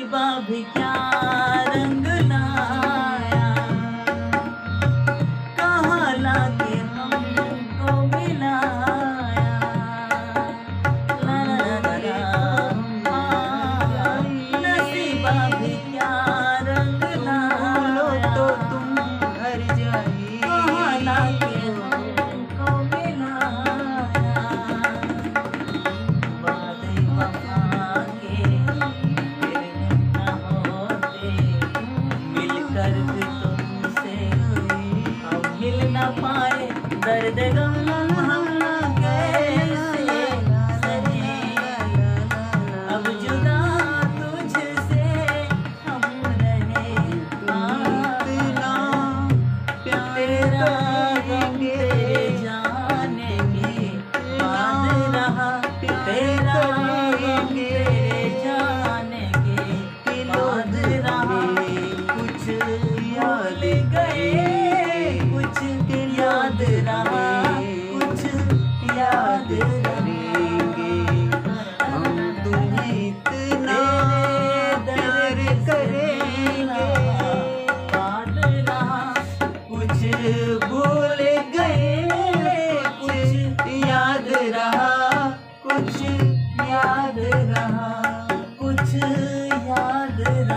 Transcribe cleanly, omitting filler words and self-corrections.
नसीबा भी क्या रंग लाया, कहाँ लाके हमको मिलाया। ला ला ला ला, नसीबा भी क्या रंग लाया, तो तुम घर जाइए, कहाँ लाके हमको मिलाया। वादे वफा के फिर न होते, मिलकर भी तुमसे हम मिल न पाए। दर्द गम हम कैसे सहे, अब जुदा तुझसे हम रहे। इतना प्यार तेरा गम करेंगे, तेरे जाने के बाद रहा, तेरा गम तेरे जाने के बाद रहा। कुछ याद गए, कुछ याद रहा, कुछ याद करेंगे। हम तुम्हें इतना प्यार करेंगे, बाद रहा। कुछ भूल गए, कुछ याद रहा, कुछ याद रहा, कुछ याद रहा।